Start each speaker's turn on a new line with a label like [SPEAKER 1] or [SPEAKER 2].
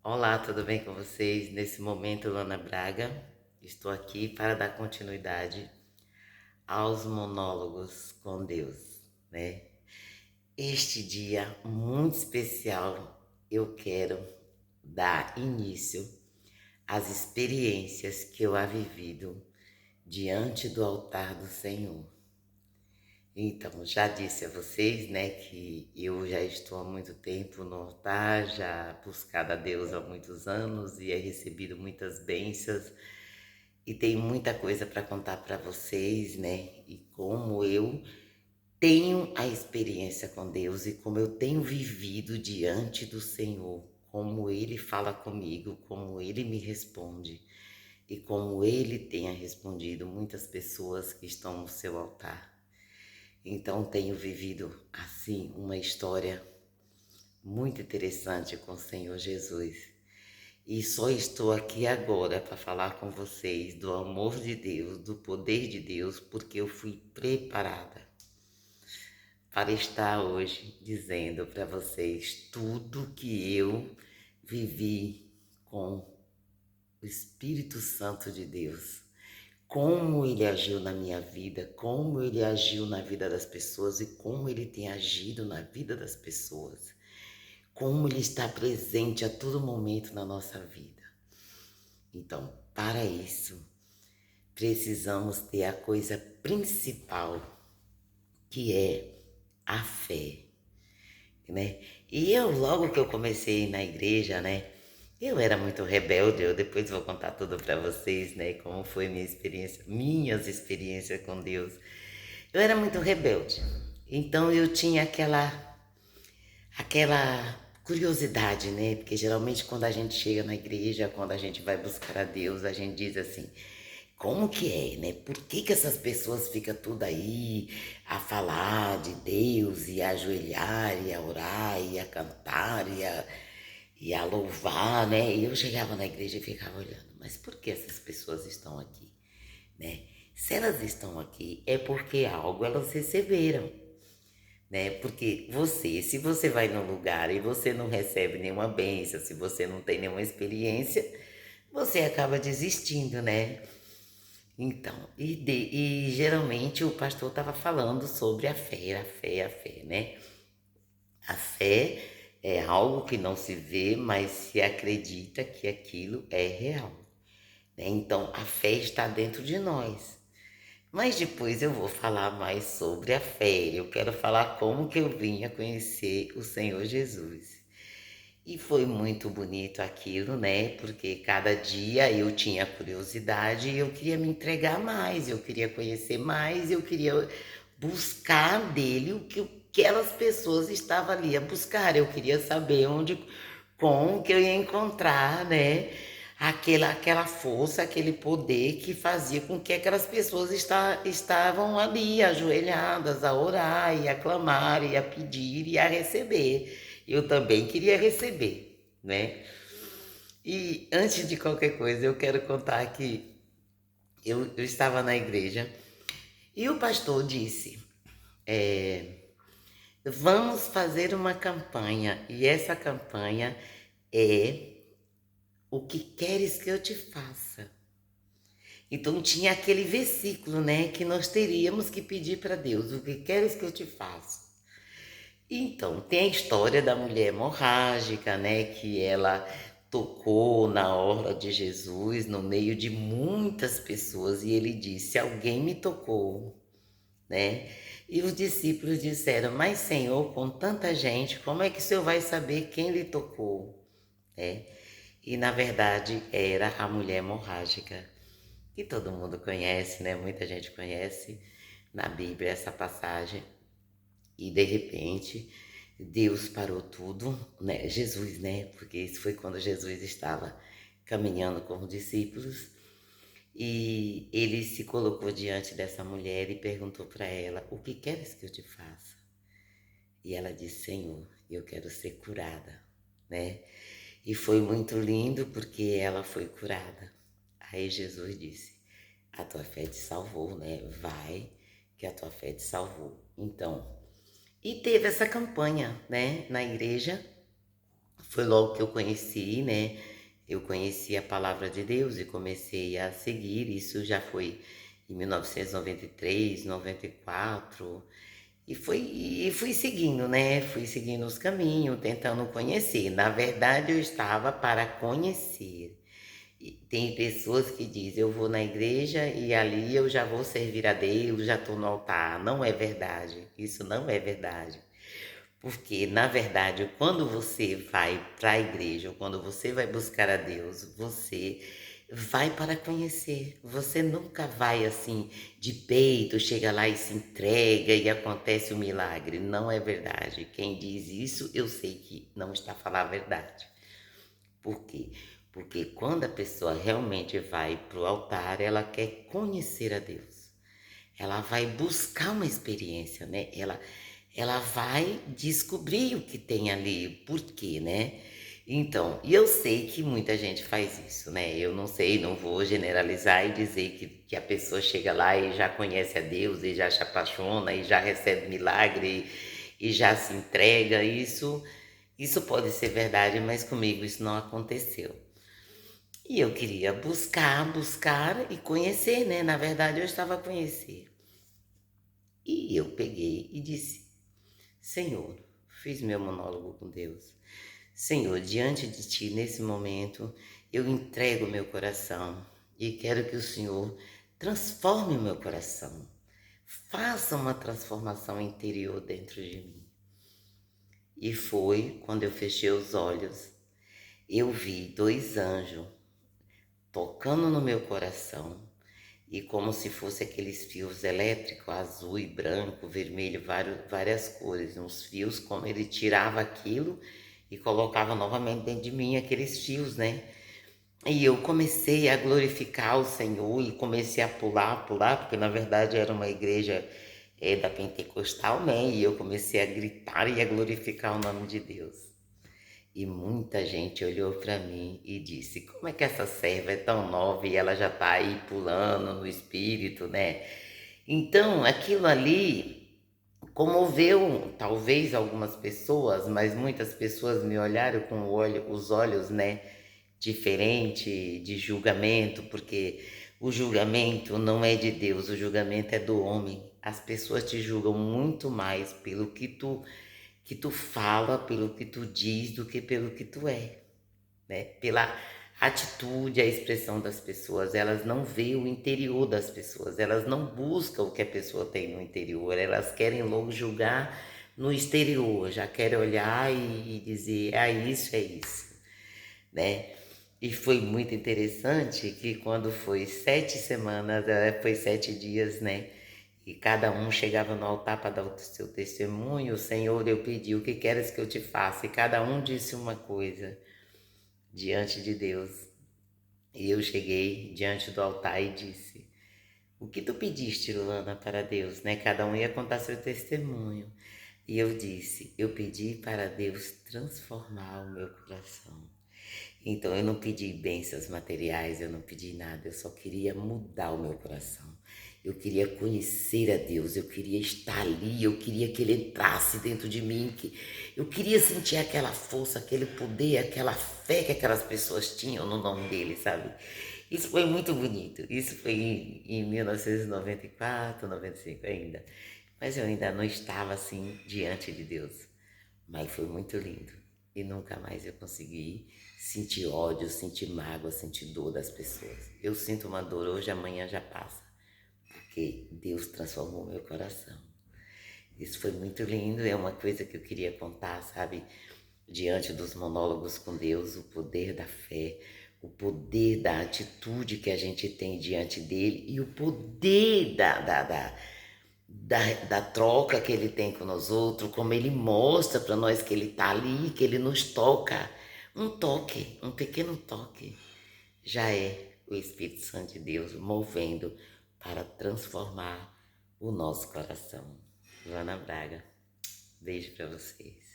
[SPEAKER 1] Olá, tudo bem com vocês? Nesse momento, Lana Braga, estou aqui para dar continuidade aos monólogos com Deus, né? Este dia muito especial, eu quero dar início às experiências que eu ha vivido diante do altar do Senhor. Então, já disse a vocês, né, que eu já estou há muito tempo no altar, já buscado a Deus há muitos anos e he recebido muitas bênçãos e tenho muita coisa para contar para vocês, né, e como eu tenho a experiência com Deus e como eu tenho vivido diante do Senhor, como Ele fala comigo, como Ele me responde e como Ele tenha respondido muitas pessoas que estão no seu altar. Então tenho vivido assim uma história muito interessante com o Senhor Jesus. E só estou aqui agora para falar com vocês do amor de Deus, do poder de Deus, porque eu fui preparada para estar hoje dizendo para vocês tudo que eu vivi com o Espírito Santo de Deus. Como ele agiu na minha vida, como ele agiu na vida das pessoas e como ele tem agido na vida das pessoas. Como ele está presente a todo momento na nossa vida. Então, para isso, precisamos ter a coisa principal, que é a fé, né? E eu, logo que eu comecei na igreja, né? Eu era muito rebelde, eu depois vou contar tudo para vocês, né? Como foi minha experiência, minhas experiências com Deus. Eu era muito rebelde, então eu tinha aquela curiosidade, né? Porque geralmente quando a gente chega na igreja, quando a gente vai buscar a Deus, a gente diz assim, como que é, né? Por que que essas pessoas ficam tudo aí a falar de Deus e a ajoelhar e a orar e a cantar e a louvar, né? E eu chegava na igreja e ficava olhando, mas por que essas pessoas estão aqui, né? Se elas estão aqui é porque algo elas receberam, né? Porque se você vai num lugar e você não recebe nenhuma bênção, se você não tem nenhuma experiência, você acaba desistindo, né? Então, e geralmente o pastor estava falando sobre a fé, né? A fé é algo que não se vê, mas se acredita que aquilo é real, né? Então, a fé está dentro de nós. Mas depois eu vou falar mais sobre a fé. Eu quero falar como que eu vim a conhecer o Senhor Jesus. E foi muito bonito aquilo, né? Porque cada dia eu tinha curiosidade e eu queria me entregar mais, eu queria conhecer mais, eu queria buscar dele o que aquelas pessoas estavam ali a buscar. Eu queria saber onde, como que eu ia encontrar, né? Aquela força, aquele poder que fazia com que aquelas pessoas estavam ali ajoelhadas a orar e a clamar e a pedir e a receber. Eu também queria receber, né? E antes de qualquer coisa, eu quero contar que eu estava na igreja e o pastor disse: vamos fazer uma campanha, e essa campanha é o que queres que eu te faça. Então tinha aquele versículo, né, que nós teríamos que pedir para Deus: o que queres que eu te faça? Então, tem a história da mulher hemorrágica, né, que ela tocou na orla de Jesus no meio de muitas pessoas e ele disse: alguém me tocou, né? E os discípulos disseram: mas Senhor, com tanta gente, como é que o Senhor vai saber quem lhe tocou, né? E na verdade era a mulher hemorrágica, que todo mundo conhece, né? Muita gente conhece na Bíblia essa passagem. E de repente, Deus parou tudo, né? Jesus, né? Porque isso foi quando Jesus estava caminhando com os discípulos e ele se colocou diante dessa mulher e perguntou para ela: o que queres que eu te faça? E ela disse: Senhor, eu quero ser curada, né? E foi muito lindo porque ela foi curada. Aí Jesus disse: a tua fé te salvou, né? Vai, que a tua fé te salvou. Então, e teve essa campanha, né, na igreja, Foi logo que eu conheci, né? Eu conheci a palavra de Deus e comecei a seguir. Isso já foi em 1993, 94. E fui seguindo, né? Fui seguindo os caminhos, tentando conhecer. Na verdade, eu estava para conhecer. E tem pessoas que dizem, eu vou na igreja e ali eu já vou servir a Deus, já estou no altar. Não é verdade. Isso não é verdade. Porque, na verdade, quando você vai para a igreja, ou quando você vai buscar a Deus, você vai para conhecer. Você nunca vai assim de peito, chega lá e se entrega e acontece o milagre. Não é verdade. Quem diz isso, eu sei que não está a falar a verdade. Por quê? Porque quando a pessoa realmente vai para o altar, ela quer conhecer a Deus. Ela vai buscar uma experiência, né? Ela vai descobrir o que tem ali, por quê, né? Então, e eu sei que muita gente faz isso, né? Eu não sei, não vou generalizar e dizer que a pessoa chega lá e já conhece a Deus e já se apaixona e já recebe milagre e já se entrega. Isso pode ser verdade, mas comigo isso não aconteceu. E eu queria buscar e conhecer, né? Na verdade, eu estava a conhecer. E eu peguei e disse: Senhor, fiz meu monólogo com Deus. Senhor, diante de Ti, nesse momento, eu entrego meu coração e quero que o Senhor transforme o meu coração. Faça uma transformação interior dentro de mim. E foi quando eu fechei os olhos, eu vi dois anjos tocando no meu coração e como se fosse aqueles fios elétricos, azul e branco, vermelho, várias cores, uns fios, como ele tirava aquilo e colocava novamente dentro de mim aqueles fios, né? E eu comecei a glorificar o Senhor e comecei a pular, porque na verdade era uma igreja da Pentecostal, né? E eu comecei a gritar e a glorificar o nome de Deus. E muita gente olhou para mim e disse: Como é que essa serva é tão nova e ela já está aí pulando no espírito, né? Então, aquilo ali comoveu talvez algumas pessoas, mas muitas pessoas me olharam com os olhos, né, diferente de julgamento, porque o julgamento não é de Deus, o julgamento é do homem. As pessoas te julgam muito mais pelo que tu fala, pelo que tu diz, do que pelo que tu é, né? Pela atitude, a expressão das pessoas, elas não veem o interior das pessoas, elas não buscam o que a pessoa tem no interior, elas querem logo julgar no exterior, já querem olhar e dizer, é isso, né? E foi muito interessante que quando foi 7 semanas, foi 7 dias, né? E cada um chegava no altar para dar o seu testemunho. Senhor, eu pedi, o que queres que eu te faça? E cada um disse uma coisa diante de Deus. E eu cheguei diante do altar e disse: O que tu pediste, Luana, para Deus? Né? Cada um ia contar seu testemunho. E eu disse: Eu pedi para Deus transformar o meu coração. Então eu não pedi bênçãos materiais, eu não pedi nada, eu só queria mudar o meu coração. Eu queria conhecer a Deus, eu queria estar ali, eu queria que Ele entrasse dentro de mim, que eu queria sentir aquela força, aquele poder, aquela fé que aquelas pessoas tinham no nome dele, sabe? Isso foi muito bonito. Isso foi em 1994, 95 ainda. Mas eu ainda não estava assim diante de Deus. Mas foi muito lindo. E nunca mais eu consegui sentir ódio, sentir mágoa, sentir dor das pessoas. Eu sinto uma dor hoje, amanhã já passa. Porque Deus transformou meu coração. Isso foi muito lindo, é uma coisa que eu queria contar, sabe? Diante dos monólogos com Deus, o poder da fé, o poder da atitude que a gente tem diante dele e o poder da troca que ele tem com nós outros, como ele mostra para nós que ele está ali, que ele nos toca. Um toque, um pequeno toque, já é o Espírito Santo de Deus movendo para transformar o nosso coração. Joana Braga, beijo para vocês.